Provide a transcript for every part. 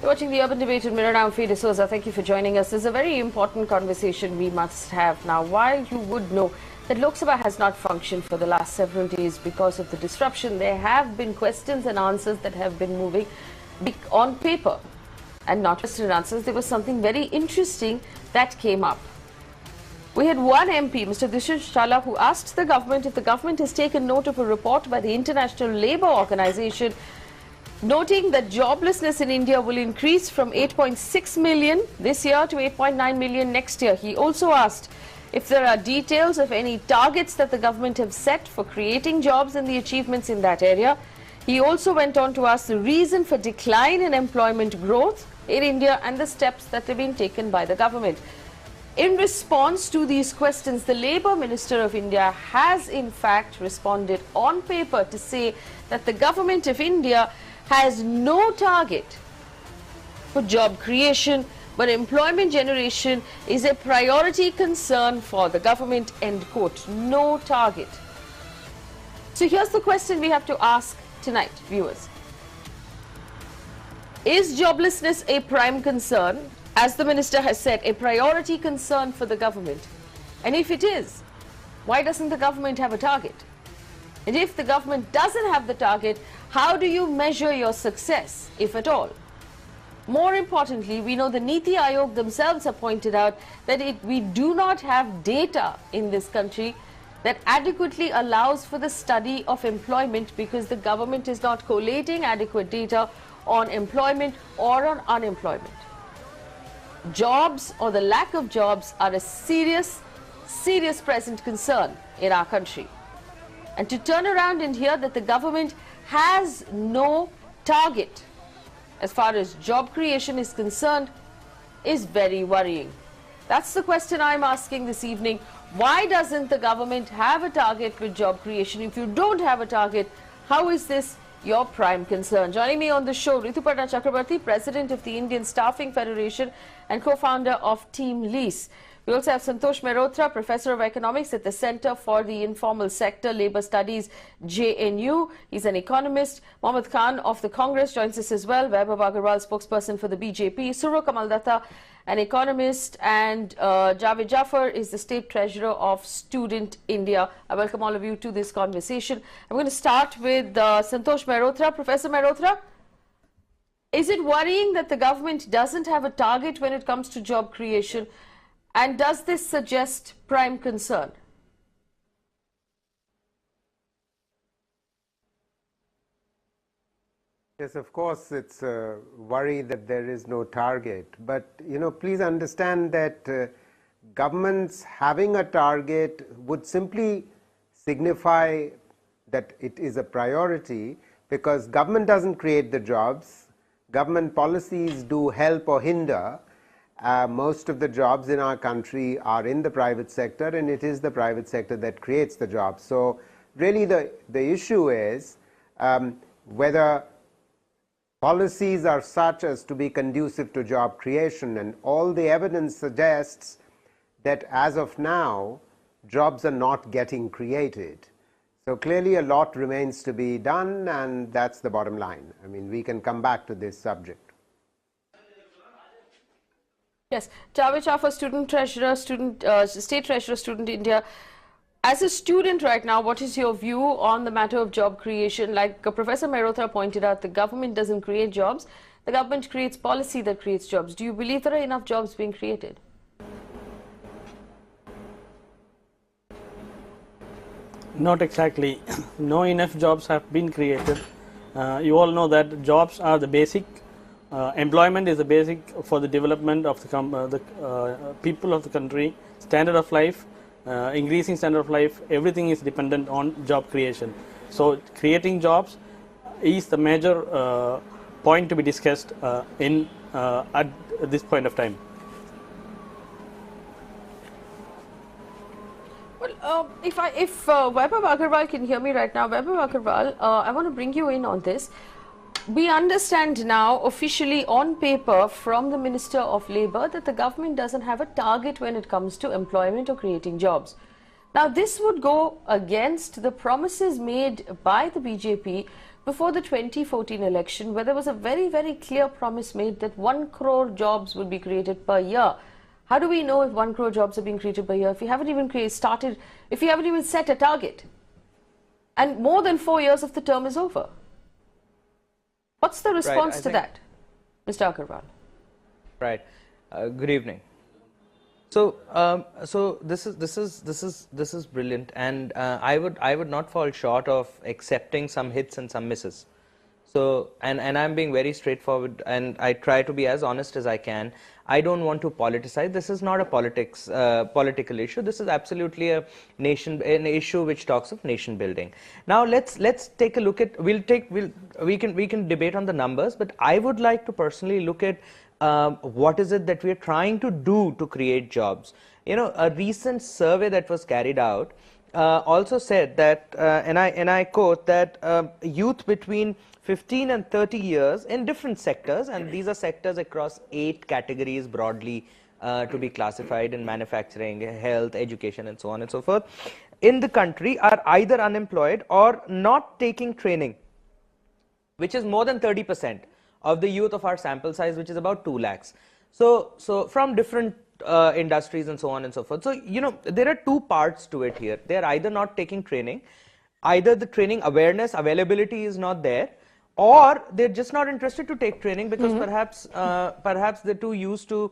You're watching the Urban Debate in Mirror. I'm Faye. Thank you for joining us. This is a very important conversation we must have now. While you would know that Lok Sabha has not functioned for the last several days because of the disruption, there have been questions and answers that have been moving on paper. And not just in answers, there was something very interesting that came up. We had one MP, Mr. Dushyant Chawla, who asked the government if the government has taken note of a report by the International Labour Organization noting that joblessness in India will increase from 8.6 million this year to 8.9 million next year. He also asked if there are details of any targets that the government have set for creating jobs and the achievements in that area. He also went on to ask the reason for decline in employment growth in India and the steps that have been taken by the government. In response to these questions, the Labour Minister of India has in fact responded on paper to say that the government of India has no target for job creation, but employment generation is a priority concern for the government, end quote. No target. So here's the question we have to ask tonight, viewers. Is joblessness a prime concern? As the minister has said, a priority concern for the government. And if it is, why doesn't the government have a target? And if the government doesn't have the target, how do you measure your success, if at all? More importantly, we know the Niti Aayog themselves have pointed out that we do not have data in this country that adequately allows for the study of employment because the government is not collating adequate data on employment or on unemployment. Jobs or the lack of jobs are a serious present concern in our country. And to turn around and hear that the government has no target as far as job creation is concerned is very worrying. That's the question I'm asking this evening. Why doesn't the government have a target with job creation? If you don't have a target, how is this your prime concern? Joining me on the show, Rituparna Chakrabarti, President of the Indian Staffing Federation and co-founder of Team Lease. We also have Santosh Mehrotra, Professor of Economics at the Center for the Informal Sector Labour Studies, JNU. He's an economist. Mohammed Khan of the Congress joins us as well. Vaibhav Aggarwal, spokesperson for the BJP. Suro Kamal Datta, an economist. And Javed Jaffer is the State Treasurer of Student India. I welcome all of you to this conversation. I'm going to start with Santosh Mehrotra. Professor Mehrotra, is it worrying that the government doesn't have a target when it comes to job creation? And does this suggest prime concern? Yes, of course, it's a worry that there is no target. But, please understand that governments having a target would simply signify that it is a priority because government doesn't create the jobs. Government policies do help or hinder. Most of the jobs in our country are in the private sector, and it is the private sector that creates the jobs. So really the issue is whether policies are such as to be conducive to job creation, and all the evidence suggests that as of now, jobs are not getting created. So clearly a lot remains to be done, and that's the bottom line. I mean, we can come back to this subject. Yes, Javed Jaffer, Student Treasurer, State Treasurer, Student India. As a student right now, what is your view on the matter of job creation? Like Professor Mehrotra pointed out, the government doesn't create jobs. The government creates policy that creates jobs. Do you believe there are enough jobs being created? Not exactly. No enough jobs have been created. You all know that jobs are the basic. Employment is the basic for the development of the people of the country. Standard of life, increasing standard of life, everything is dependent on job creation. So creating jobs is the major point to be discussed at this point of time. Well, if Vaibhav Aggarwal can hear me right now, Vaibhav Aggarwal, I want to bring you in on this. We understand now officially on paper from the Minister of Labour that the government doesn't have a target when it comes to employment or creating jobs. Now, this would go against the promises made by the BJP before the 2014 election, where there was a very, very clear promise made that 1 crore jobs will be created per year. How do we know if 1 crore jobs are being created per year if you haven't even if you haven't even set a target? And more than 4 years of the term is over. What's the response to that, Mr. Aggarwal? Right. Good evening. So, this is brilliant, and I would not fall short of accepting some hits and some misses. So, and I'm being very straightforward, and I try to be as honest as I can. I don't want to politicize. This is not a political issue. This is absolutely an issue which talks of nation building. Now let's take a look at. We can debate on the numbers, but I would like to personally look at what is it that we are trying to do to create jobs. You know, a recent survey that was carried out also said that, and I quote, that youth between 15 and 30 years in different sectors, and these are sectors across 8 categories broadly to be classified in manufacturing, health, education, and so on and so forth, in the country are either unemployed or not taking training, which is more than 30% of the youth of our sample size, which is about 2 lakhs. So from different industries and so on and so forth. So, you know, there are 2 parts to it here. They are either not taking training, either the training awareness, availability is not there, or they're just not interested to take training because perhaps they're too used to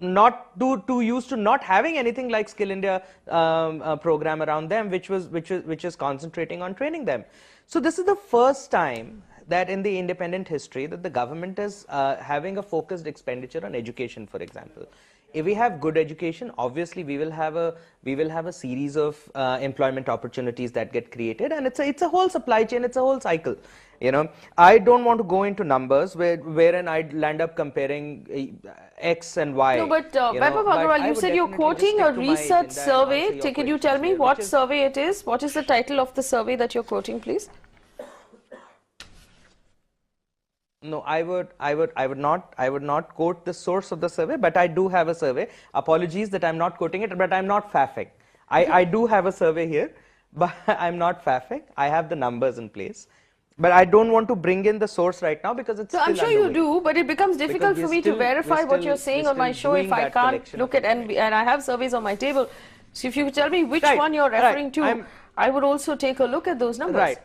not having anything like Skill India program around them, which is concentrating on training them. So this is the first time that in the independent history that the government is having a focused expenditure on education, for example. If we have good education, obviously we will have a series of employment opportunities that get created, and it's a whole supply chain, it's a whole cycle. You know, I don't want to go into numbers wherein I'd land up comparing X and Y. No, but Vaibhav Aggarwal, you said you're quoting a research survey. Can you tell me what survey it is? What is the title of the survey that you're quoting, please? No, I would not quote the source of the survey, but I do have a survey. Apologies that I'm not quoting it, but I'm not faffing. I do have a survey here, but I'm not faffing. I have the numbers in place. But I don't want to bring in the source right now because it's so I'm sure you do, but it becomes difficult for me to verify what you're saying on my show if I can't look at, and I have surveys on my table. So if you could tell me which one you're referring to, I would also take a look at those numbers. Right.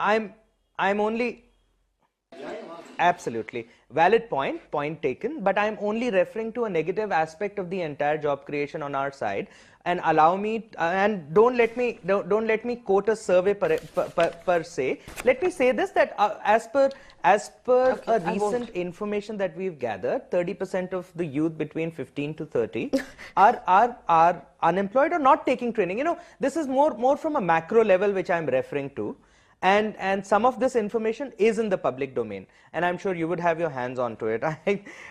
I'm only... Absolutely. Valid point taken, but I'm only referring to a negative aspect of the entire job creation on our side, and allow me, and don't let me quote a survey per se. Let me say this, that as per a recent information that we've gathered, 30% of the youth between 15 to 30 are unemployed or not taking training. You know, this is more from a macro level which I'm referring to. And some of this information is in the public domain, and I'm sure you would have your hands onto it.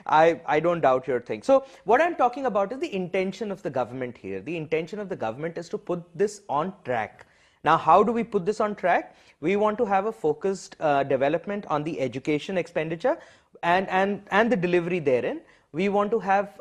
I don't doubt your thing. So what I'm talking about is the intention of the government here. The intention of the government is to put this on track. Now, how do we put this on track? We want to have a focused development on the education expenditure and the delivery therein. We want to have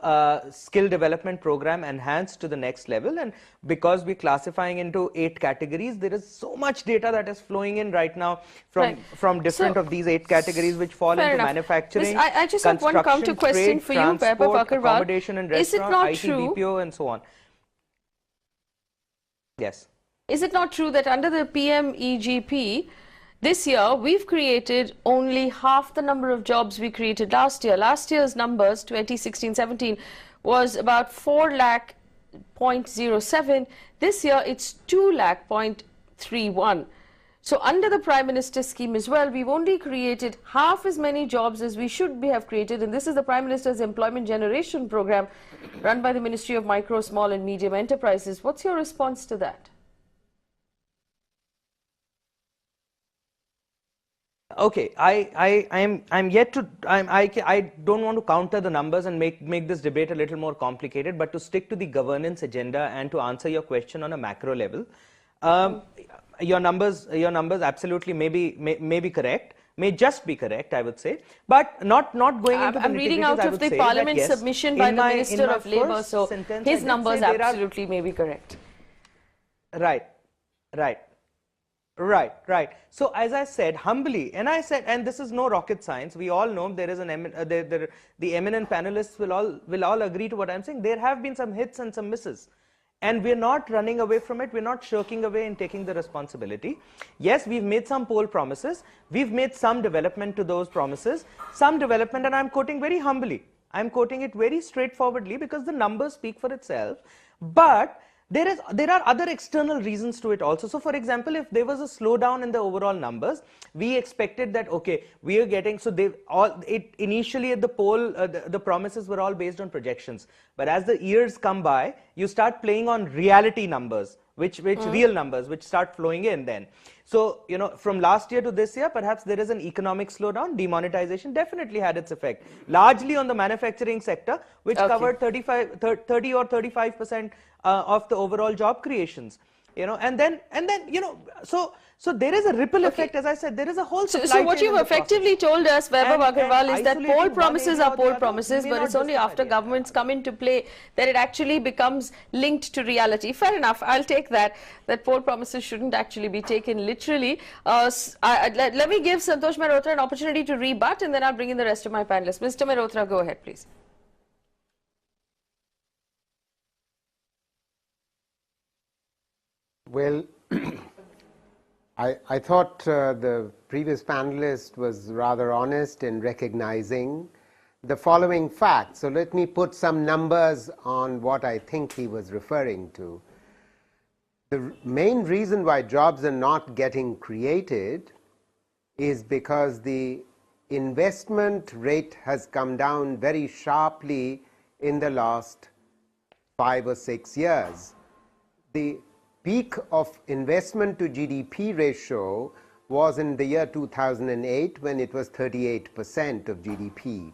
skill development program enhanced to the next level, and because we're classifying into 8 categories, there is so much data that is flowing in right now from different of these 8 categories which fall into manufacturing, I just have one counter question for you, Vaibhav Aggarwal. Accommodation and restaurant, IT, BPO, and so on. Yes. Is it not true that under the PMEGP, this year, we've created only half the number of jobs we created last year? Last year's numbers, 2016-17, was about 4 lakh 0.07. This year, it's 2 lakh 0.31. So under the Prime Minister's scheme as well, we've only created half as many jobs as we should have created. And this is the Prime Minister's Employment Generation Program run by the Ministry of Micro, Small and Medium Enterprises. What's your response to that? Okay, I'm yet to, I don't want to counter the numbers and make this debate a little more complicated, but to stick to the governance agenda and to answer your question on a macro level, your numbers absolutely may be correct, may just be correct, I would say, but not going into the I'm reading out of the Parliament submission by the Minister of Labour, so his numbers absolutely may be correct. Right. Right, right. So as I said humbly, and I said, and this is no rocket science. We all know there is an the eminent panelists will all agree to what I'm saying. There have been some hits and some misses, and we're not running away from it. We're not shirking away and taking the responsibility. Yes, we've made some poll promises. We've made some development to those promises. Some development, and I'm quoting very humbly. I'm quoting it very straightforwardly because the numbers speak for itself. But there are other external reasons to it also. So for example, if there was a slowdown in the overall numbers, we expected that, okay, we are getting, so initially at the poll, the promises were all based on projections. But as the years come by, you start playing on reality numbers, which real numbers, which start flowing in then. So, you know, from last year to this year, perhaps there is an economic slowdown. Demonetization definitely had its effect, largely on the manufacturing sector, which covered 30 or 35% of the overall job creations. You know, and then you know, so there is a ripple effect. As I said, there is a whole supply So what chain you've effectively told us, Vaibhav Aggarwal, is that isolating poll one promises area are or the poll other promises, may but not it's only justify after the governments come into play that it actually becomes linked to reality. Fair enough, I'll take that poll promises shouldn't actually be taken literally. Let me give Santosh Mehrotra an opportunity to rebut, and then I'll bring in the rest of my panelists. Mr. Mehrotra, go ahead, please. Well, I thought the previous panelist was rather honest in recognizing the following facts. So let me put some numbers on what I think he was referring to. The main reason why jobs are not getting created is because the investment rate has come down very sharply in the last 5 or 6 years. The peak of investment to GDP ratio was in the year 2008 when it was 38% of GDP.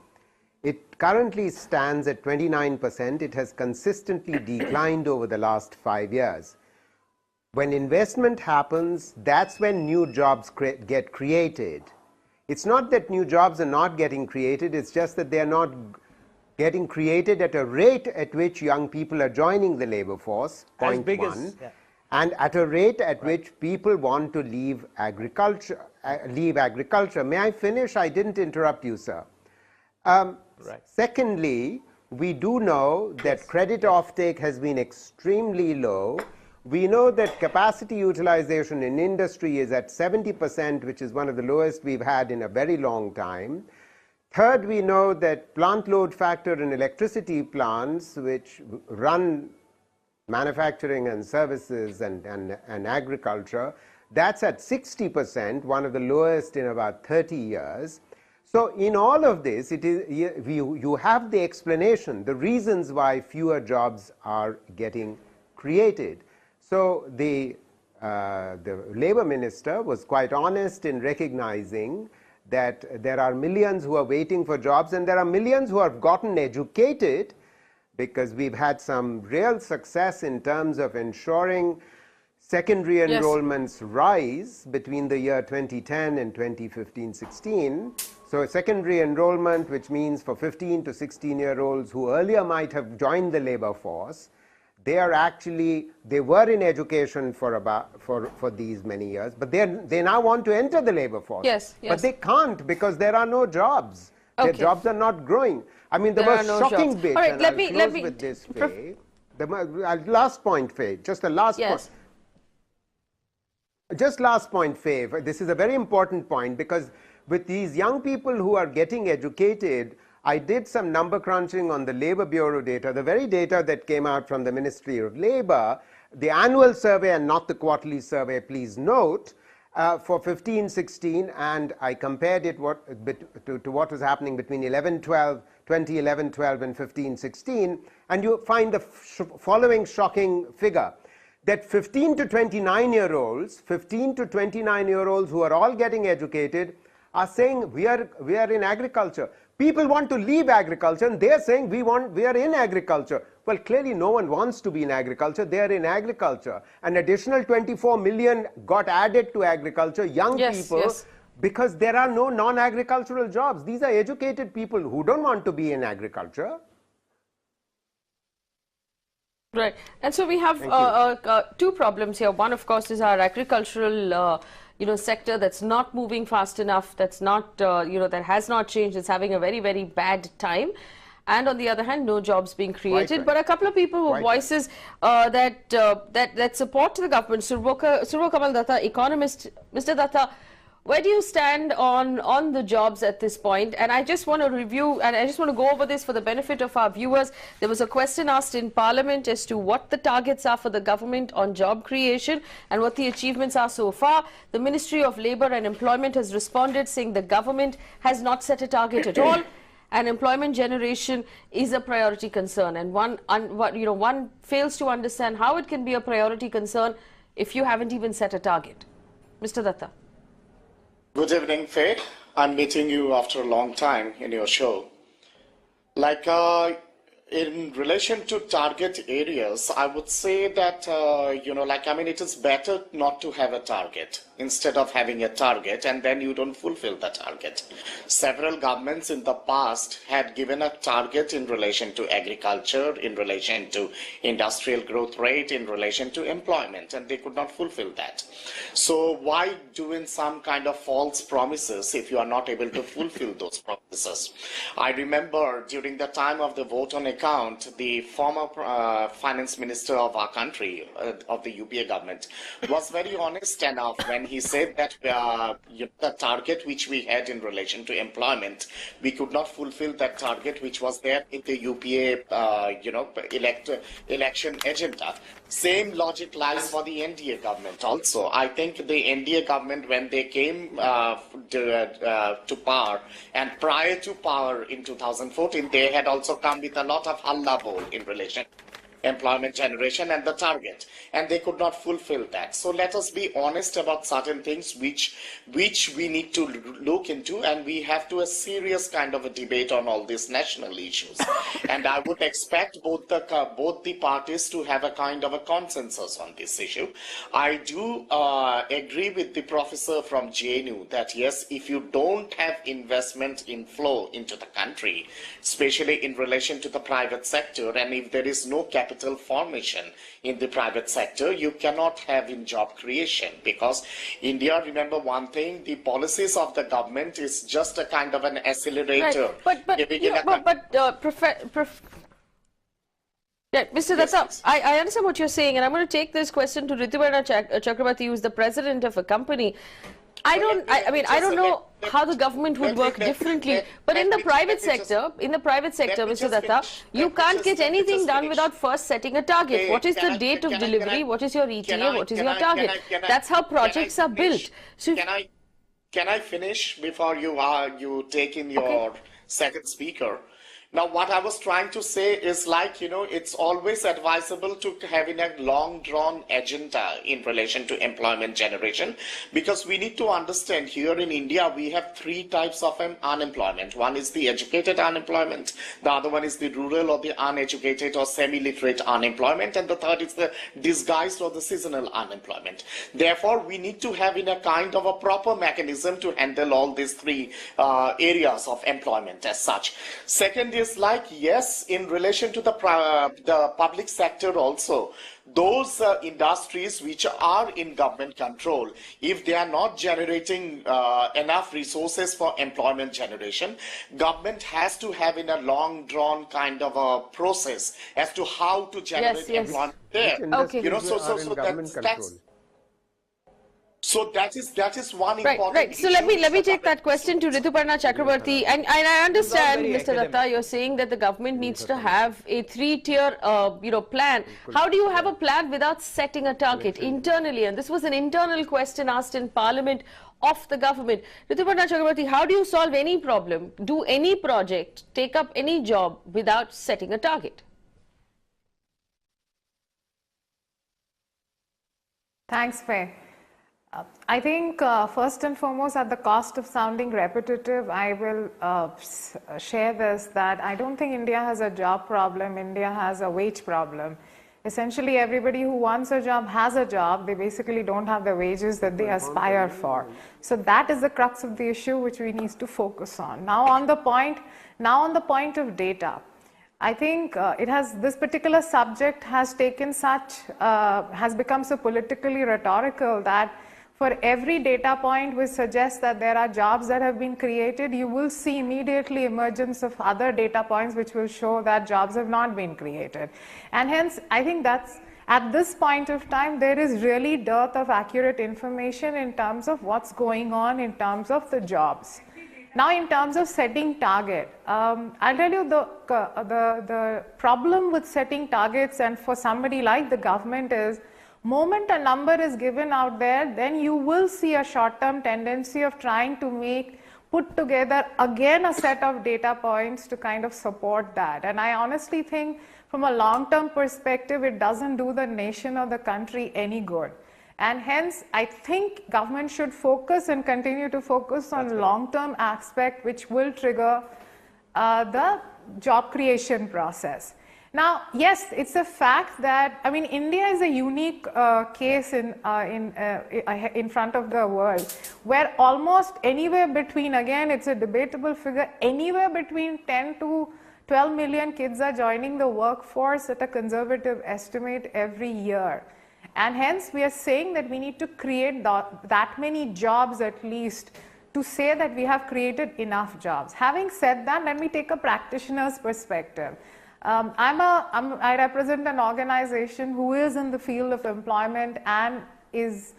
It currently stands at 29%. It has consistently declined over the last 5 years. When investment happens, that's when new jobs get created. It's not that new jobs are not getting created, it's just that they are not getting created at a rate at which young people are joining the labor force, point one. And at a rate at which people want to leave agriculture. May I finish? I didn't interrupt you, sir. Secondly, we do know that credit offtake has been extremely low. We know that capacity utilization in industry is at 70%, which is one of the lowest we've had in a very long time. Third, we know that plant load factor in electricity plants, which run manufacturing and services and agriculture, that's at 60%, one of the lowest in about 30 years. So in all of this, it is, you have the explanation, the reasons why fewer jobs are getting created. So the labor minister was quite honest in recognizing that there are millions who are waiting for jobs and there are millions who have gotten educated, because we've had some real success in terms of ensuring secondary enrollments rise between the year 2010 and 2015-16. So secondary enrollment, which means for 15 to 16-year-olds who earlier might have joined the labor force, they were in education for these many years, but they now want to enter the labor force. But they can't because there are no jobs. Their jobs are not growing. I mean, the most shocking bit, and I'll close with this, Faye. Last point, Faye, just the last point. Just last point, Faye. This is a very important point, because with these young people who are getting educated, I did some number crunching on the Labor Bureau data, the very data that came out from the Ministry of Labor, the annual survey and not the quarterly survey, please note, for 15-16, and I compared it to what was happening between 2011-12 and 15-16, and you find the following shocking figure, that 15 to 29-year-olds, who are all getting educated are saying we are in agriculture. People want to leave agriculture and they are saying we are in agriculture. Well, clearly no one wants to be in agriculture. They are in agriculture. An additional 24 million got added to agriculture, young people, because there are no non-agricultural jobs. These are educated people who don't want to be in agriculture. Right. And so we have two problems here. One, of course, is our agricultural sector that's not moving fast enough, that's not, that has not changed, it's having a very, very bad time. And on the other hand, no jobs being created. But a couple of people with voices that support the government. Survo Kamal Datta, economist. Mr. Datta, where do you stand on the jobs at this point? And I just want to review, and I just want to go over this for the benefit of our viewers. There was a question asked in Parliament as to what the targets are for the government on job creation and what the achievements are so far. The Ministry of Labour and Employment has responded saying the government has not set a target at all. And employment generation is a priority concern. And one fails to understand how it can be a priority concern if you haven't even set a target. Mr. Datta. Good evening, Faye. I'm meeting you after a long time in your show. In relation to target areas, I would say that, it is better not to have a target instead of having a target and then you don't fulfill the target. Several governments in the past had given a target in relation to agriculture, in relation to industrial growth rate, in relation to employment, and they could not fulfill that. So why doing some kind of false promises if you are not able to fulfill those promises? I remember during the time of the vote on account, the former finance minister of our country, of the UPA government, was very honest enough when he said that the target which we had in relation to employment, we could not fulfill that target which was there in the UPA, election agenda. Same logic lies for the NDA government also. I think the NDA government, when they came to power, and prior to power in 2014, they had also come with a lot of halla-bol in relation employment generation and the target, and they could not fulfill that. So let us be honest about certain things which we need to look into, and we have to a serious kind of a debate on all these national issues. And I would expect both the parties to have a kind of a consensus on this issue. I do agree with the professor from JNU that yes, if you don't have investment inflow into the country, especially in relation to the private sector, and if there is no capital formation in the private sector, you cannot have in job creation, because India, remember one thing, the policies of the government is just a kind of an accelerator. Right. Mr. Datta, I understand what you're saying, and I'm going to take this question to Rituparna Chakrabarti, who is the president of a company. I don't know how the government would work differently, but in the private sector, Mr. Datta, you can't get anything done without first setting a target. What is the date of delivery? What is your ETA? What is your target? That's how projects are built. So can I finish before you take in your second speaker? Now, what I was trying to say is it's always advisable to have in a long-drawn agenda in relation to employment generation, because we need to understand here in India, we have three types of unemployment. One is the educated unemployment, the other one is the rural or the uneducated or semi-literate unemployment, and the third is the disguised or the seasonal unemployment. Therefore, we need to have in a kind of a proper mechanism to handle all these three areas of employment as such. Second is yes, in relation to the public sector also, those industries which are in government control, if they are not generating enough resources for employment generation, government has to have in a long drawn kind of a process as to how to generate employment there. So that is one important issue. So let me take that question to Rituparna Chakrabarti, and I understand, Mr. Datta, you're saying that the government needs to have a three-tier plan. How do you have a plan without setting a target internally? And this was an internal question asked in Parliament of the government. Rituparna Chakrabarti, how do you solve any problem, do any project, take up any job without setting a target? Thanks, Faye. I think first and foremost, at the cost of sounding repetitive, I will share this, that I don't think India has a job problem, India has a wage problem. Essentially, everybody who wants a job has a job, they basically don't have the wages that they aspire for. So that is the crux of the issue which we need to focus on. Now on the point of data. I think this particular subject has taken has become so politically rhetorical that for every data point which suggests that there are jobs that have been created, you will see immediately emergence of other data points which will show that jobs have not been created. And hence, I think that's, at this point of time, there is really dearth of accurate information in terms of what's going on in terms of the jobs. Now, in terms of setting target, I'll tell you the problem with setting targets, and for somebody like the government, is moment a number is given out there, then you will see a short-term tendency of trying to put together again a set of data points to kind of support that. And I honestly think from a long-term perspective, it doesn't do the nation or the country any good. And hence, I think government should focus and continue to focus on long-term aspect which will trigger the job creation process. Now, yes, it's a fact that, I mean, India is a unique case in front of the world, where almost anywhere between, again, it's a debatable figure, anywhere between 10 to 12 million kids are joining the workforce at a conservative estimate every year. And hence, we are saying that we need to create that many jobs at least to say that we have created enough jobs. Having said that, let me take a practitioner's perspective. I represent an organization who is in the field of employment and is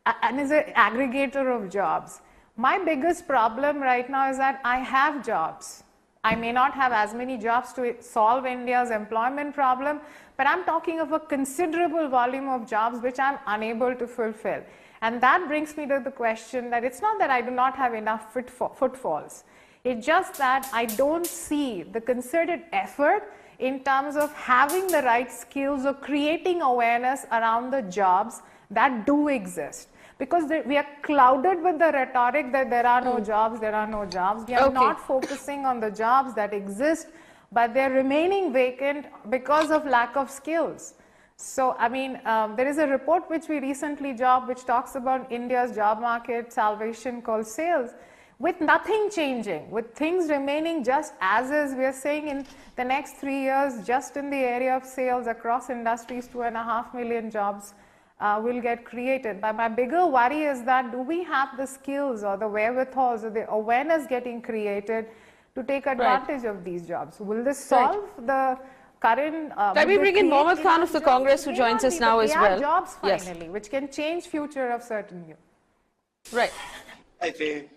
an aggregator of jobs. My biggest problem right now is that I have jobs. I may not have as many jobs to solve India's employment problem, but I'm talking of a considerable volume of jobs which I'm unable to fulfill. And that brings me to the question that it's not that I do not have enough footfalls. It's just that I don't see the concerted effort in terms of having the right skills or creating awareness around the jobs that do exist. Because we are clouded with the rhetoric that there are no jobs, there are no jobs. We are not focusing on the jobs that exist, but they're remaining vacant because of lack of skills. So, I mean, there is a report which we recently which talks about India's job market salvation called sales, with nothing changing, with things remaining just as is. We are saying in the next 3 years, just in the area of sales across industries, 2.5 million jobs will get created. But my bigger worry is that do we have the skills or the wherewithals or the awareness getting created to take advantage of these jobs? Will this solve the current... Can we bring in Mohammed Khan of the Congress, who joins us now as well? Jobs finally, which can change future of certain youth. Right. Hi, Faye.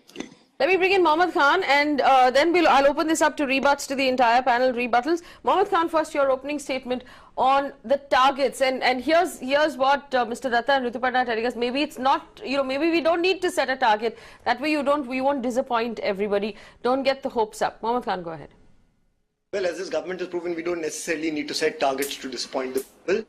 Let me bring in Mohammed Khan, and then I'll open this up to rebuts to the entire panel, rebuttals. Mohammed Khan, first your opening statement on the targets, and here's what Mr. Datta and Rituparna are telling us. Maybe it's not, maybe we don't need to set a target. That way we won't disappoint everybody. Don't get the hopes up. Mohammed Khan, go ahead. Well, as this government has proven, we don't necessarily need to set targets to disappoint the people.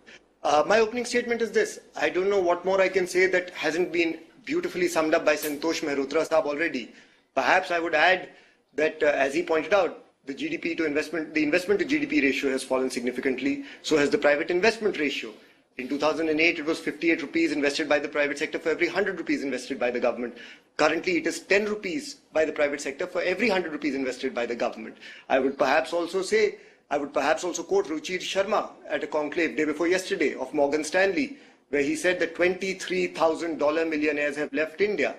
My opening statement is this. I don't know what more I can say that hasn't been beautifully summed up by Santosh Mehrotra Saab already. Perhaps I would add that, as he pointed out, the investment to GDP ratio has fallen significantly. So has the private investment ratio. In 2008, it was 58 rupees invested by the private sector for every 100 rupees invested by the government. Currently, it is 10 rupees by the private sector for every 100 rupees invested by the government. I would perhaps also quote Ruchir Sharma at a conclave day before yesterday of Morgan Stanley, where he said that 23,000 millionaires have left India.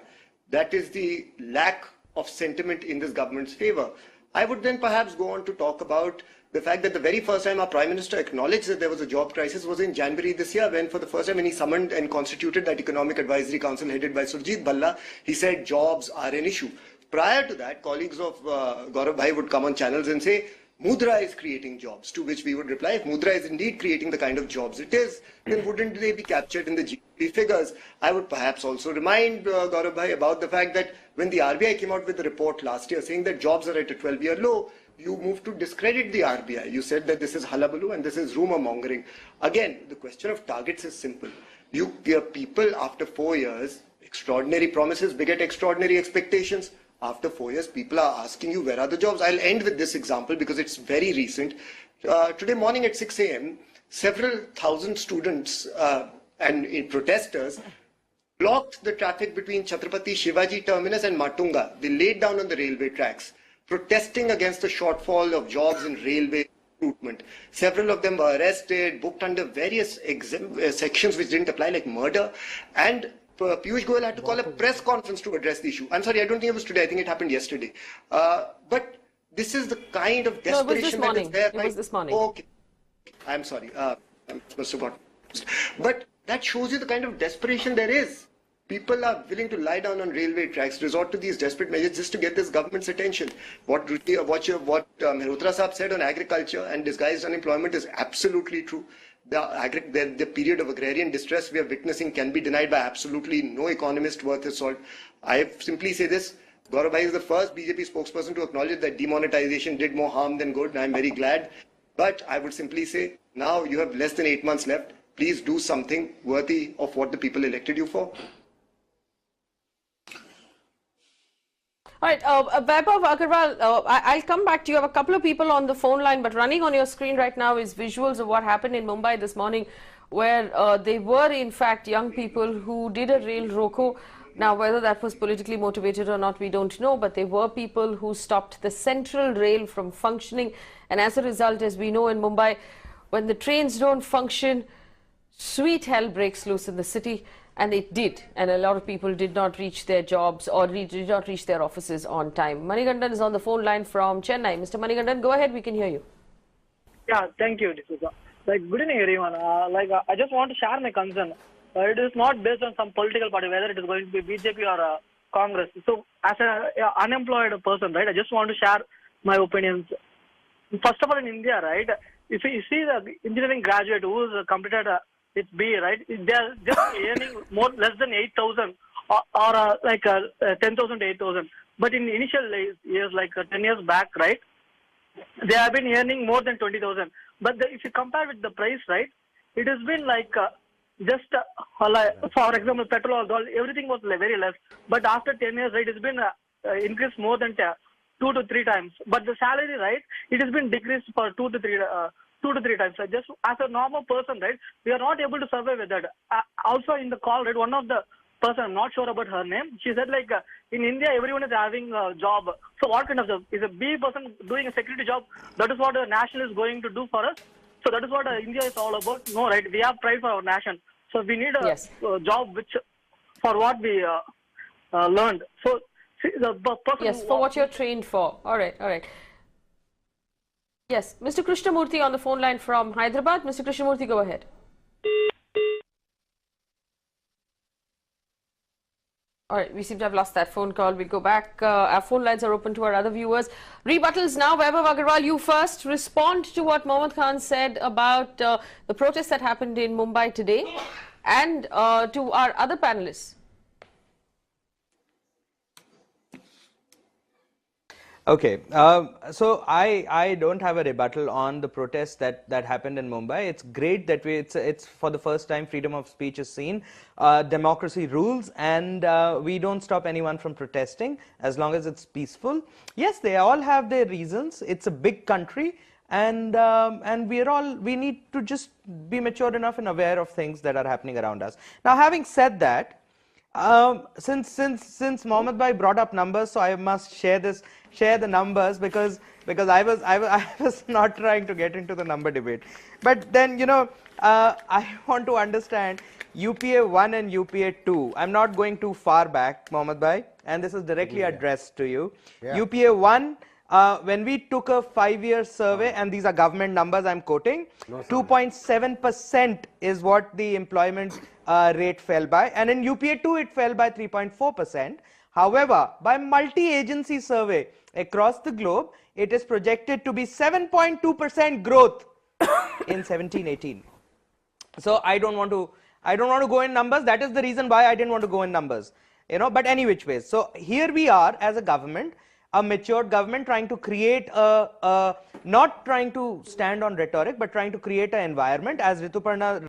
That is the lack of sentiment in this government's favor. I would then perhaps go on to talk about the fact that the very first time our Prime Minister acknowledged that there was a job crisis was in January this year, when for the first time when he summoned and constituted that Economic Advisory Council headed by Surjit Bhalla, he said jobs are an issue. Prior to that, colleagues of Gaurav Bhai would come on channels and say, Mudra is creating jobs, to which we would reply, if Mudra is indeed creating the kind of jobs it is, then wouldn't they be captured in the GDP figures? I would perhaps also remind Gaurav Bhai about the fact that when the RBI came out with the report last year saying that jobs are at a 12-year low, you moved to discredit the RBI. You said that this is hullabaloo and this is rumor mongering. Again, the question of targets is simple. You give people after 4 years extraordinary promises, beget extraordinary expectations. After 4 years, people are asking you, where are the jobs? I'll end with this example because it's very recent. Today morning at 6 a.m., several thousand students and protesters blocked the traffic between Chhatrapati Shivaji Terminus and Matunga. They laid down on the railway tracks, protesting against the shortfall of jobs in railway, recruitment. Several of them were arrested, booked under various sections which didn't apply, like murder. And Piyush Goyal had to call a press conference to address the issue. I'm sorry, I don't think it was today. I think it happened yesterday. But this is the kind of desperation that is there. It was this morning. Oh, okay. I'm sorry. I must have got. But that shows you the kind of desperation there is. People are willing to lie down on railway tracks, resort to these desperate measures just to get this government's attention. What Mehrotra Saab said on agriculture and disguised unemployment is absolutely true. The period of agrarian distress we are witnessing can be denied by absolutely no economist worth his salt. I simply say this. Gaurav Bhai is the first BJP spokesperson to acknowledge that demonetization did more harm than good, and I'm very glad. But I would simply say, now you have less than 8 months left. Please do something worthy of what the people elected you for. All right, Vaibhav Aggarwal, I'll come back to you. I have a couple of people on the phone line, but running on your screen right now is visuals of what happened in Mumbai this morning, where they were in fact young people who did a rail roko. Now, whether that was politically motivated or not, we don't know, but there were people who stopped the central rail from functioning. And as a result, as we know in Mumbai, when the trains don't function, sweet hell breaks loose in the city. And it did, and a lot of people did not reach their jobs or did not reach their offices on time. Manigandan is on the phone line from Chennai. Mr. Manigandan, go ahead, we can hear you. Yeah, thank you, D'Souza. Good evening, everyone. I just want to share my concern. It is not based on some political party, whether it is going to be BJP or Congress. So, as an unemployed person, right, I just want to share my opinions. First of all, in India, right, if you see the engineering graduate who is completed it's B, right? They are just earning less than 8,000 or 10,000 to 8,000. But in initial years, 10 years back, right, they have been earning more than 20,000. But if you compare with the price, right, it has been for example, petrol or everything was very less. But after 10 years, right, it's been increased more than 2 to 3 times. But the salary, right, it has been decreased for 2 to 3 times. Just as a normal person, right, we are not able to survive with that. Also in the call, right, one of the person, I'm not sure about her name, she said in India everyone is having a job. So what kind of job? Is a B person doing a security job? That is what a national is going to do for us. So that is what India is all about. No, right, we have pride for our nation. So we need a job which for what we learned. So see, the person. Yes, for what you're trained for. All right, all right. Yes, Mr. Krishnamurthy on the phone line from Hyderabad. Mr. Krishnamurthy, go ahead. All right, we seem to have lost that phone call. We'll go back. Our phone lines are open to our other viewers. Rebuttals now. Vaibhav Aggarwal, you first. Respond to what Mohammad Khan said about the protest that happened in Mumbai today and to our other panelists. Okay, so I don't have a rebuttal on the protest that happened in Mumbai. It's great that it's for the first time freedom of speech is seen. Democracy rules, and we don't stop anyone from protesting as long as it's peaceful. Yes, they all have their reasons. It's a big country, and we need to just be mature enough and aware of things that are happening around us. Now, having said that, since Mohammed Bhai brought up numbers, so I must share the numbers because I was not trying to get into the number debate. But then I want to understand UPA 1 and UPA 2. I'm not going too far back, Mohammed Bhai, and this is directly addressed to you. Yeah. UPA 1. When we took a 5-year survey, and these are government numbers I'm quoting, 2.7% is what the employment rate fell by, and in UPA 2 it fell by 3.4%. However, by multi-agency survey across the globe, it is projected to be 7.2% growth in 17-18. So I don't want to go in numbers. That is the reason why I didn't want to go in numbers. But any which ways. So here we are as a government, a matured government trying to create not trying to stand on rhetoric, but trying to create an environment, as Rituparna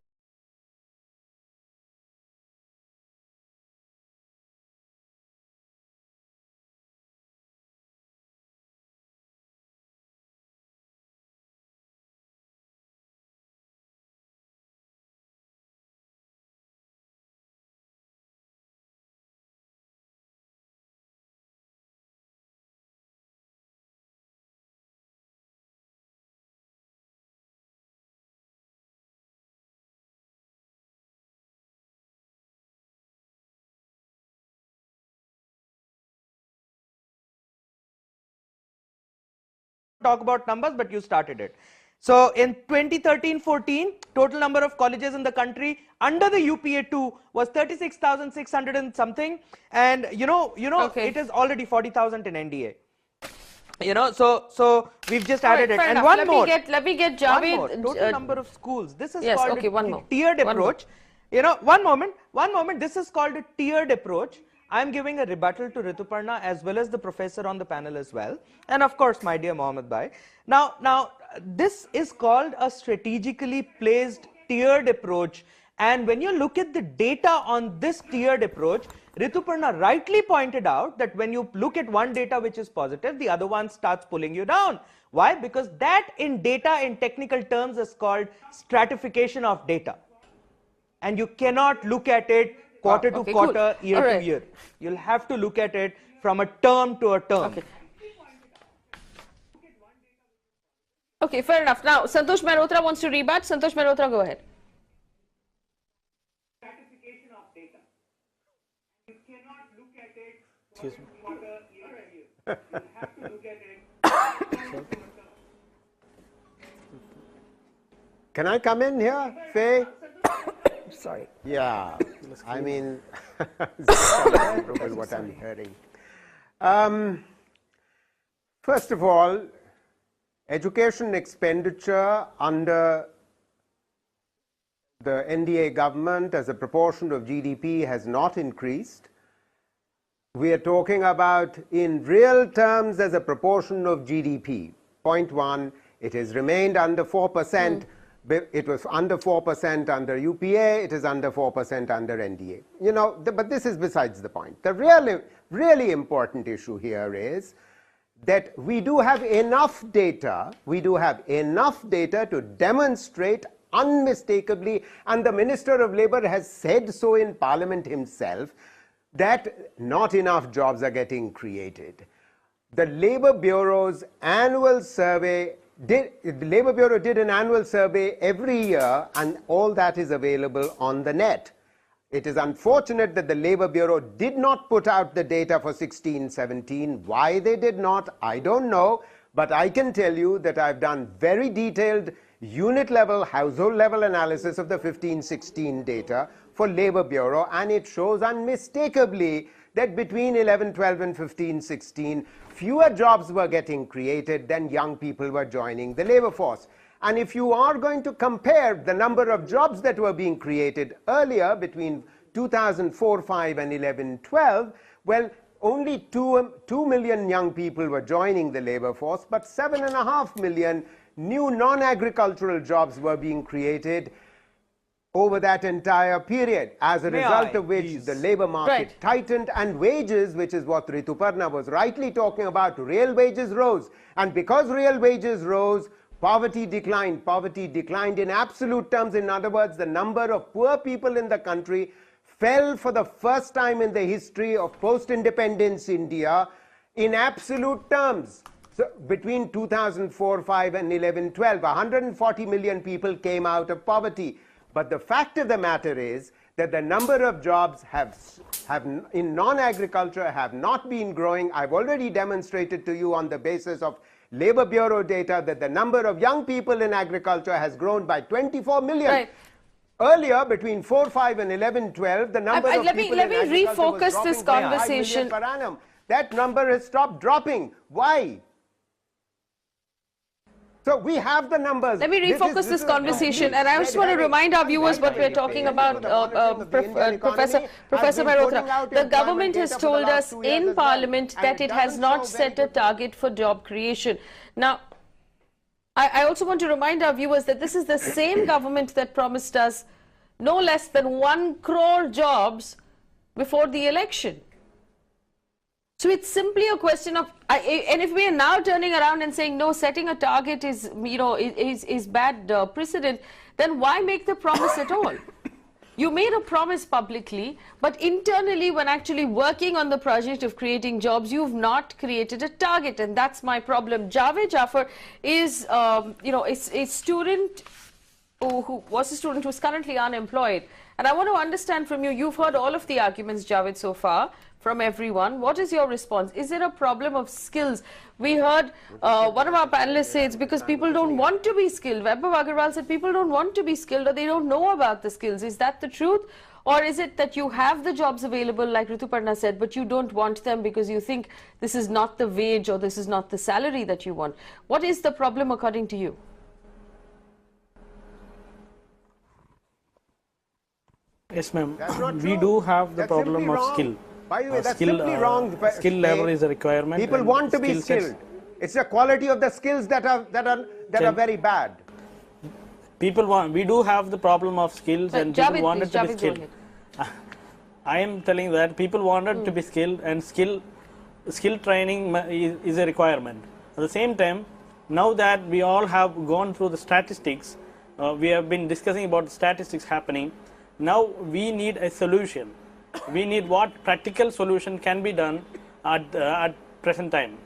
talk about numbers, but you started it. So in 2013-14, total number of colleges in the country under the UPA2 was 36,600 and something, and Okay. it is already 40,000 in NDA. So we've just added it. Fair And enough. one let more. me get One Javed. more. Total number of schools. This is yes, called okay, one a more. tiered One more. approach. One moment. This is called a tiered approach. I'm giving a rebuttal to Rituparna as well as the professor on the panel as well, and of course my dear Mohammed Bhai. Now this is called a strategically placed tiered approach, and when you look at the data on this tiered approach, Rituparna rightly pointed out that when you look at one data which is positive, the other one starts pulling you down. Why? Because that in data in technical terms is called stratification of data, and you cannot look at it quarter to quarter, cool. year All right. to year. You'll have to look at it from a term to a term. Okay. Okay, fair enough. Now, Santosh Mehrotra wants to rebut. Santosh Mehrotra, go ahead. Stratification of data. You cannot look at it Excuse me. quarter, year to year. You have to look at it. Can I come in here, Faye? Sorry. Yeah, I mean, what I'm hearing. First of all, education expenditure under the NDA government as a proportion of GDP has not increased. We are talking about in real terms as a proportion of GDP. Point one, it has remained under 4%. It was under 4% under UPA, it is under 4% under NDA. But this is besides the point. The really important issue here is that we do have enough data, to demonstrate unmistakably, and the Minister of Labour has said so in Parliament himself, that not enough jobs are getting created. The Labour Bureau's annual survey the Labour Bureau did an annual survey every year, and all that is available on the net. It is unfortunate that the Labour Bureau did not put out the data for 16-17. Why they did not, I don't know, but I can tell you that I've done very detailed unit level, household level analysis of the 15-16 data for Labour Bureau, and it shows unmistakably that between 11-12 and 15-16, fewer jobs were getting created than young people were joining the labour force. And if you are going to compare the number of jobs that were being created earlier between 2004-5 and 11-12, well, only 2 million young people were joining the labour force, but 7.5 million new non-agricultural jobs were being created over that entire period, as a result of which the labour market tightened, and wages, which is what Rituparna was rightly talking about, real wages rose. And because real wages rose, poverty declined. Poverty declined in absolute terms. In other words, the number of poor people in the country fell for the first time in the history of post-independence India in absolute terms. So between 2004-5 and 11-12, 140 million people came out of poverty. But the fact of the matter is that the number of jobs in non-agriculture have not been growing. I've already demonstrated to you on the basis of Labour Bureau data that the number of young people in agriculture has grown by 24 million. Right. Earlier, between 4-5 and 11-12, the number of people let me in agriculture was refocus dropping this by 5 conversation. million per annum. That number has stopped dropping. Why? So we have the numbers. Let me refocus this conversation, and I just want to remind our viewers what we're talking about, Professor Mehrotra. The government has told us in Parliament that it has not set a target for job creation. Now, I also want to remind our viewers that this is the same government that promised us no less than 1 crore jobs before the election. So it's simply a question of, and if we are now turning around and saying no, setting a target is, is bad precedent, then why make the promise at all? You made a promise publicly, but internally, when actually working on the project of creating jobs, you've not created a target, and that's my problem. Javed Jaffer is, a student who was a student who's currently unemployed, And I want to understand from you, you've heard all of the arguments, Javed, so far from everyone. What is your response? Is it a problem of skills? We heard one of our panelists say it's because people don't want to be skilled. Vaibhav Aggarwal said people don't want to be skilled or they don't know about the skills. Is that the truth? Or is it that you have the jobs available, like Rituparna said, but you don't want them because you think this is not the wage or this is not the salary that you want? What is the problem according to you? Yes, ma'am. We do have the problem of skill. By the way, that's simply wrong. Skill level is a requirement. People want to be skilled. It's the quality of the skills that are very bad. People want. We do have the problem of skills, and people wanted to be skilled. I am telling that people wanted to be skilled, and skill training is a requirement. At the same time, now that we all have gone through the statistics, we have been discussing about the statistics happening. Now we need a solution. We need what practical solution can be done at present time.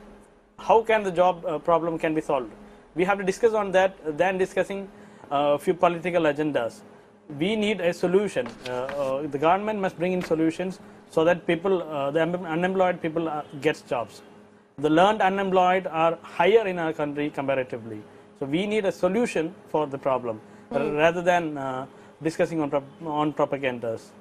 How can the job problem can be solved? We have to discuss on that than discussing a few political agendas. We need a solution. The government must bring in solutions so that people, the unemployed people gets jobs. The learned unemployed are higher in our country comparatively. So we need a solution for the problem rather than discussing on propagandas.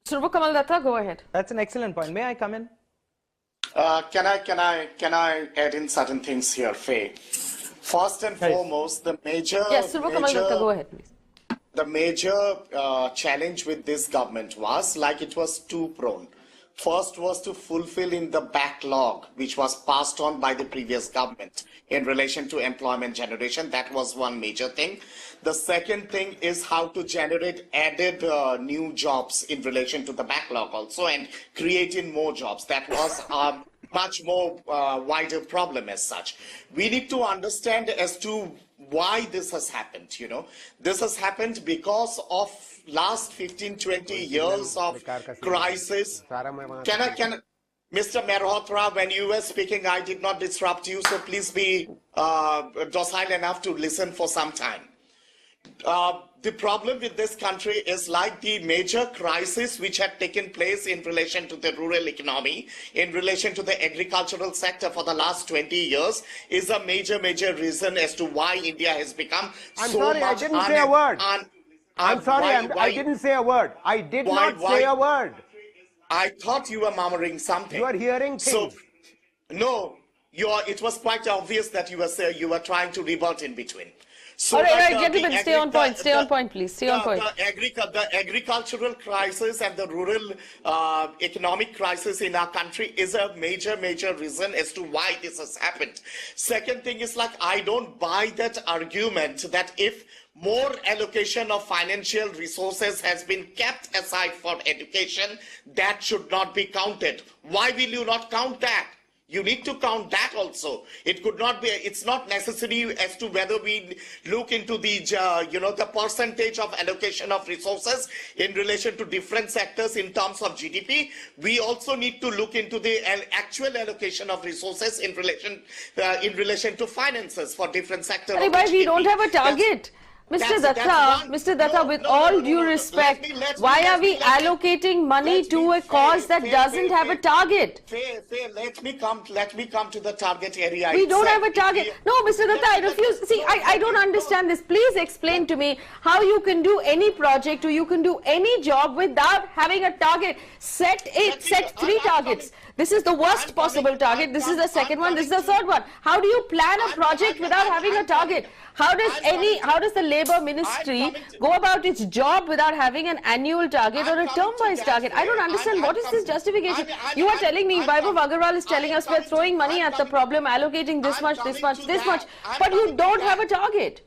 Surva Kamal Datta, go ahead. That's an excellent point. May I come in? Can I add in certain things here, Faye? First and foremost, the major... Yes, Surva Kamal Datta, go ahead, please. The major challenge with this government was like it was two-pronged. First was to fulfill in the backlog, which was passed on by the previous government in relation to employment generation. That was one major thing. The second thing is how to generate added new jobs in relation to the backlog also and creating more jobs. That was a much more wider problem as such. We need to understand as to why this has happened, you know. This has happened because of last 15-20 years of crisis. Mr. Mehrotra, when you were speaking, I did not disrupt you, so please be docile enough to listen for some time. The problem with this country is like the major crisis which had taken place in relation to the rural economy, in relation to the agricultural sector for the last 20 years, is a major reason as to why India has become so sorry, much... I didn't say a word. I'm sorry, I didn't say a word. I did not say a word. I thought you were murmuring something. You are hearing things. So, no, it was quite obvious that you were trying to rebut in between. So all right, gentlemen, stay on point, please. Stay on point. The agricultural crisis and the rural economic crisis in our country is a major reason as to why this has happened. Second thing is like, I don't buy that argument that if more allocation of financial resources has been kept aside for education, that should not be counted. Why will you not count that? You need to count that also. It could not be, it's not necessary as to whether we look into the, the percentage of allocation of resources in relation to different sectors in terms of GDP. We also need to look into the actual allocation of resources in relation to finances for different sectors. We don't have a target. Mr. Datta, with all due respect, why are we allocating money to a cause that doesn't have a target? Faye, let me come to the target area. We don't have a target. No, Mr. Datta, I refuse. See, I don't understand this. Please explain to me how you can do any project or you can do any job without having a target. Set 3 targets. This is the worst possible target. This is the second one. This is the third one. How do you plan a project without having a target? How does the Labour Ministry go about its job without having an annual target or a term-wise target? I don't understand. What is this justification? You are telling me, Vaibhav Aggarwal is telling us we're throwing money at the problem, allocating this much, but you don't have a target.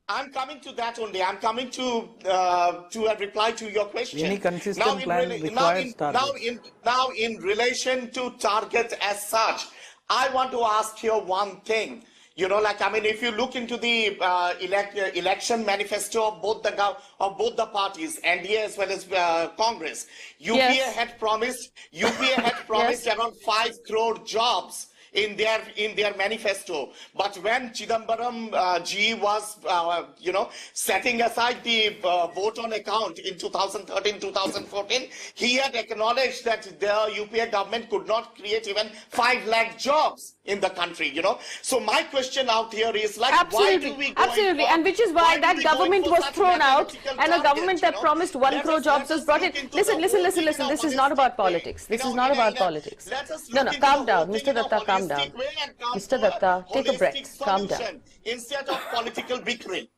I'm coming to that only. I'm coming to a reply to your question. Any consistent plan requires targets. Now, in relation to target as such, I want to ask here one thing. You know, like, I mean, if you look into the election manifesto of both the parties, NDA as well as Congress, UPA had promised around 5 crore jobs in their manifesto. But when Chidambaram ji was setting aside the vote on account in 2013-2014, he had acknowledged that the UPA government could not create even 5 lakh jobs in the country. So my question out here is like, Absolutely, why do we go absolutely, and which is why that government was thrown out, and a government that promised 1 crore jobs was brought in. Listen. This is not about politics. This is not about politics. No, calm down, Mr. Datta, calm down. Mr. Datta, take a breath. Calm down. Instead of political bickering,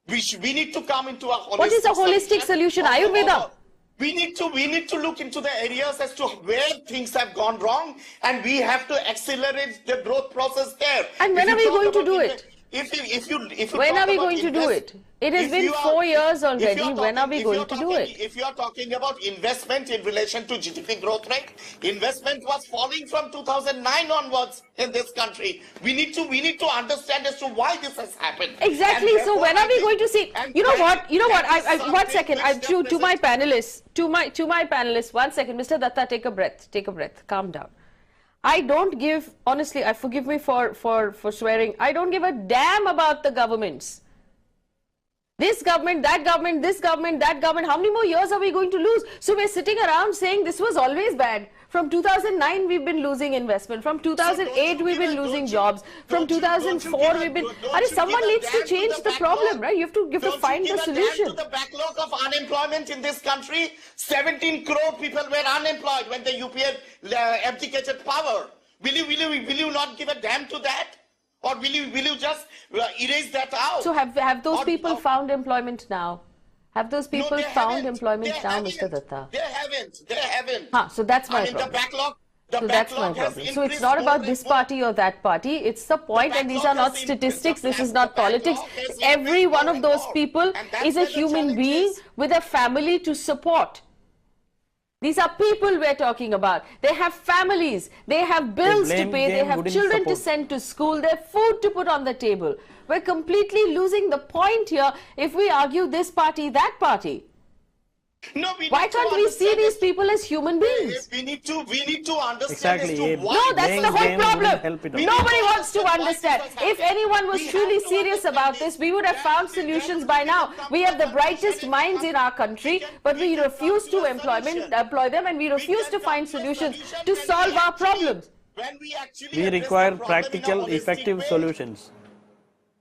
we need to come into a holistic. What is a holistic solution? Ayurveda. We need to look into the areas as to where things have gone wrong, and we have to accelerate the growth process there. And when are we going to do it? When are we going to do it? It has been 4 years already. When are we going to do it? If you are talking about investment in relation to GDP growth rate, investment was falling from 2009 onwards in this country. We need to understand as to why this has happened. Exactly. So when are we going to see? You know what? I 1 second. To my panelists. To my panelists. 1 second, Mr. Datta. Take a breath. Take a breath. Calm down. I don't give, honestly, forgive me for swearing, I don't give a damn about the governments. This government, that government, this government, that government, how many more years are we going to lose? So we're sitting around saying this was always bad. From 2009 we've been losing investment, from 2008 we've been losing jobs, from 2004 we've been, someone needs to change the problem, right? You have to find the solution. To the backlog of unemployment in this country, 17 crore people were unemployed when the UPA abdicated power. Will you not give a damn to that? Or will you just erase that out? So have those people found employment now? Have those people found employment now, Mr. Datta? They haven't. So that's my problem. That's my problem. So it's not about this party or that party. It's the point, and these are not statistics. This is not politics. Every one of those people is a human being with a family to support. These are people we're talking about. They have families, they have bills to pay, they have children to send to school, they have food to put on the table. We're completely losing the point here if we argue this party, that party. No, why can't we see these people as human beings? We need to understand as to why. No, that's the whole problem. Nobody wants to understand. If anyone was truly serious about this, we would have found solutions by now. We have the brightest minds in our country, but we refuse to employ them, and we refuse to find solutions to solve our problems. We require practical, effective solutions.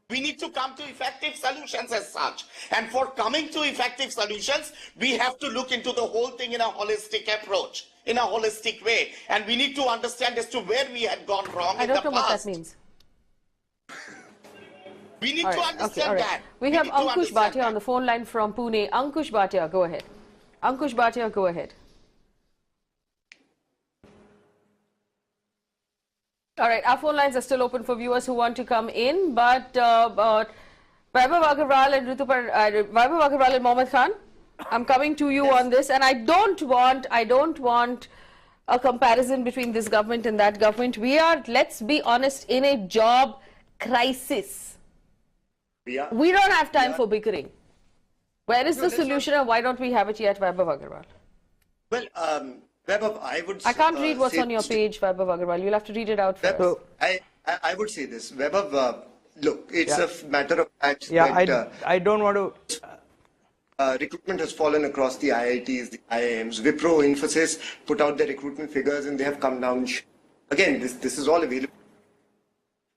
We need to come to effective solutions as such. And for coming to effective solutions, we have to look into the whole thing in a holistic approach, in a holistic way. And we need to understand as to where we had gone wrong in the past. I don't know what that means. We need to understand that. We have Ankush Bhatia on the phone line from Pune. Ankush Bhatia, go ahead. Ankush Bhatia, go ahead. All right, our phone lines are still open for viewers who want to come in, but Vaibhav Aggarwal and Vaibhav Aggarwal and Mohammed Khan, I'm coming to you on this, and I don't want a comparison between this government and that government. We are, let's be honest, in a job crisis. We don't have time for bickering. Where is the solution, and why don't we have it yet, Vaibhav Aggarwal? Well, Vaibhav, I can't read what's on your page, Vaibhav Aggarwal. You'll have to read it out first. Vaibhav, I would say this. Vaibhav, look, it's a matter of fact that I don't want to... recruitment has fallen across the IITs, the IIMs. Wipro, Infosys put out their recruitment figures and they have come down. Again, this is all available.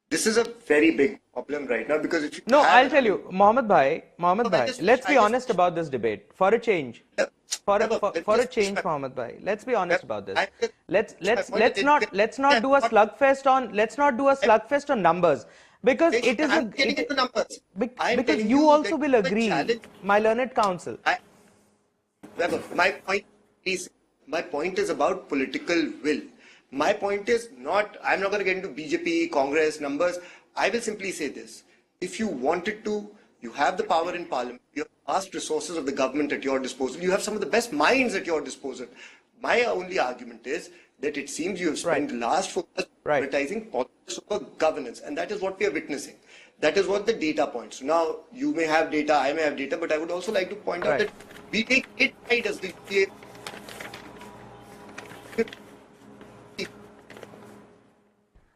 This is a very big problem right now because if you I'll tell you, Mohammed Bhai, let's be honest about this debate. For a change. For a change, Mohammed Bhai. Let's be honest about this. Let's not do a slugfest on numbers, because it is because you also will agree, my learned counsel. My point is about political will. My point is not, I'm not going to get into BJP, Congress, numbers. I will simply say this. If you wanted to, you have the power in parliament. You have vast resources of the government at your disposal. You have some of the best minds at your disposal. My only argument is that it seems you have spent the last 4 years prioritizing politics over governance. And that is what we are witnessing. That is what the data points. Now, you may have data, I may have data, but I would also like to point out that we take it right as the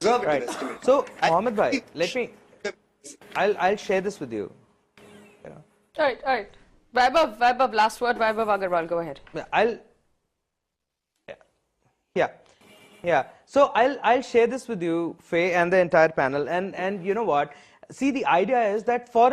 deserve Right. an estimate. So, Mohammed bhai, let me, I'll share this with you. You know. All right. Vaibhav, last word. Vaibhav Aggarwal, go ahead. Yeah. So I'll share this with you, Faye, and the entire panel. And you know what? See, the idea is that for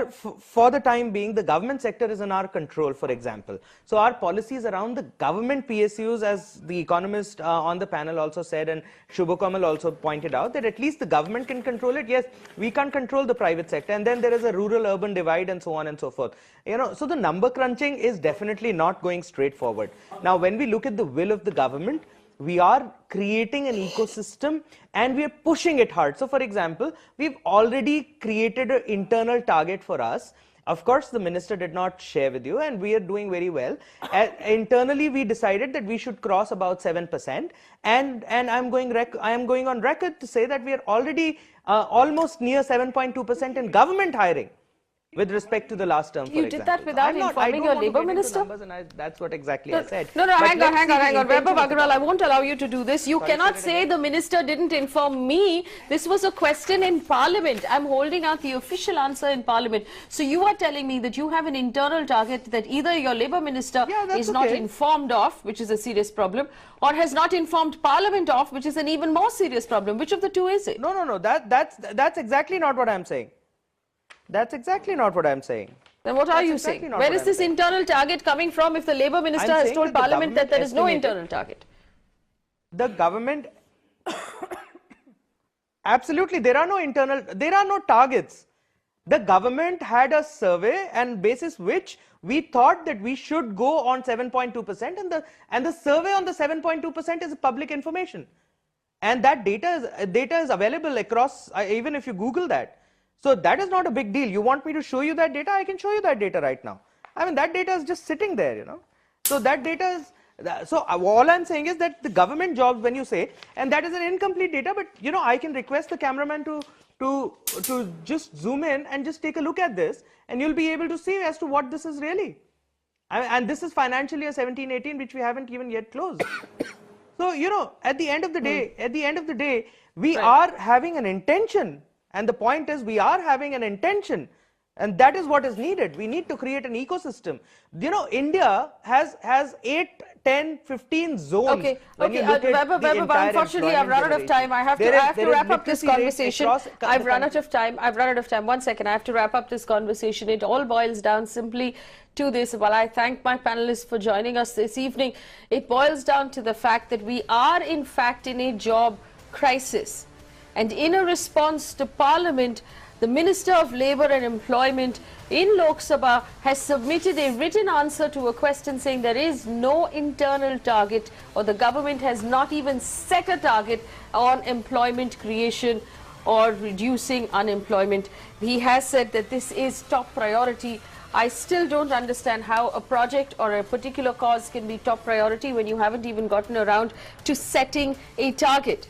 the time being, the government sector is in our control, for example. So our policies around the government PSUs, as the economist on the panel also said, and Shubho also pointed out, that at least the government can control it. Yes, we can't control the private sector. And then there is a rural-urban divide and so on and so forth. You know, so the number crunching is definitely not going straightforward. Now, when we look at the will of the government, we are creating an ecosystem and we are pushing it hard. So, for example, we've already created an internal target for us. Of course, the minister did not share with you, and we are doing very well. Internally, we decided that we should cross about 7%, and I am going on record to say that we are already almost near 7.2% in government hiring. With respect to the last term, for example. You did that without informing your Labour Minister? That's what exactly I said. No, hang on. Vaibhav Aggarwal, I won't allow you to do this. You cannot say the minister didn't inform me. This was a question in Parliament. I'm holding out the official answer in Parliament. So you are telling me that you have an internal target that either your Labour Minister is not informed of, which is a serious problem, or has not informed Parliament of, which is an even more serious problem. Which of the two is it? No. That's exactly not what I'm saying. That's exactly not what I'm saying. Then what are you saying? Where is this internal target coming from if the Labour Minister has told Parliament that there is no internal target? The government, absolutely, there are no targets. The government had a survey, and basis which we thought that we should go on 7.2%, and the survey on the 7.2% is public information. And that data is available across, even if you Google that. So that is not a big deal. You want me to show you that data? I can show you that data right now. I mean, that data is just sitting there, you know. So that data is, so all I'm saying is that the government jobs, when you say, and that is an incomplete data, but you know, I can request the cameraman to just zoom in and just take a look at this, and you'll be able to see as to what this is really. And this is financial year 17-18, which we haven't even yet closed. So, you know, at the end of the day, we are having an intention. And the point is, we are having an intention, and that is what is needed. We need to create an ecosystem. You know, India has 8, 10, 15 zones. Okay. Unfortunately, I've run out of time. I have to wrap up this conversation. I've run out of time. 1 second. I have to wrap up this conversation. It all boils down simply to this. While I thank my panelists for joining us this evening, it boils down to the fact that we are, in fact, in a job crisis. And in a response to Parliament, the Minister of Labour and Employment in Lok Sabha has submitted a written answer to a question saying there is no internal target, or the government has not even set a target on employment creation or reducing unemployment. He has said that this is top priority. I still don't understand how a project or a particular cause can be top priority when you haven't even gotten around to setting a target.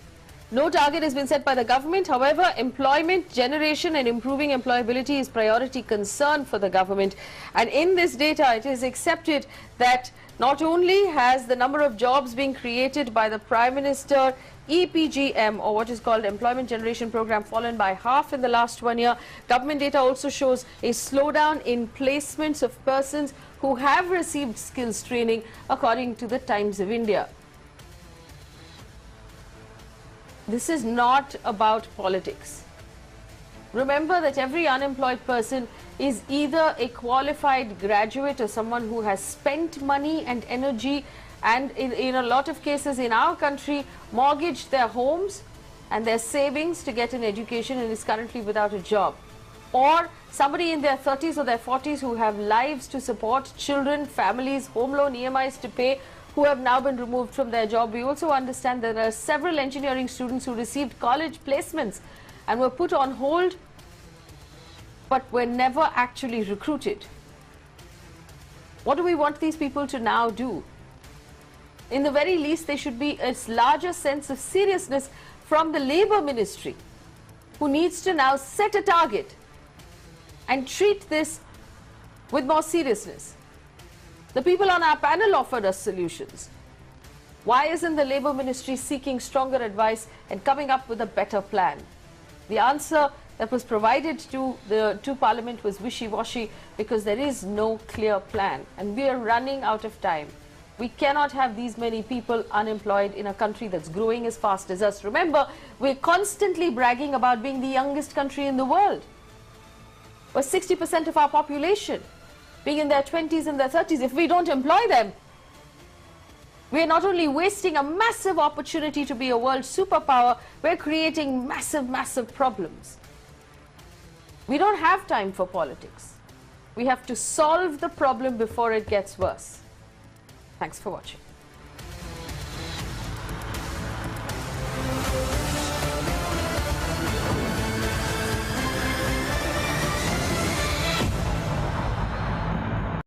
No target has been set by the government. However, employment generation and improving employability is priority concern for the government. And in this data, it is accepted that not only has the number of jobs being created by the Prime Minister EPGM, or what is called Employment Generation Program, fallen by half in the last 1 year. Government data also shows a slowdown in placements of persons who have received skills training, according to the Times of India. This is not about politics. Remember that every unemployed person is either a qualified graduate or someone who has spent money and energy, and in a lot of cases in our country, mortgaged their homes and their savings to get an education and is currently without a job. Or somebody in their 30s or their 40s who have lives to support, children, families, home loan EMIs to pay, who have now been removed from their job. We also understand that there are several engineering students who received college placements and were put on hold, but were never actually recruited. What do we want these people to now do? In the very least, there should be a larger sense of seriousness from the Labour Ministry, who needs to now set a target and treat this with more seriousness. The people on our panel offered us solutions. Why isn't the Labour Ministry seeking stronger advice and coming up with a better plan? The answer that was provided to Parliament was wishy-washy because there is no clear plan and we are running out of time. We cannot have these many people unemployed in a country that's growing as fast as us. Remember, we're constantly bragging about being the youngest country in the world. We're 60% of our population being in their 20s and their 30s. If we don't employ them, we're not only wasting a massive opportunity to be a world superpower, we're creating massive, massive problems. We don't have time for politics. We have to solve the problem before it gets worse. Thanks for watching.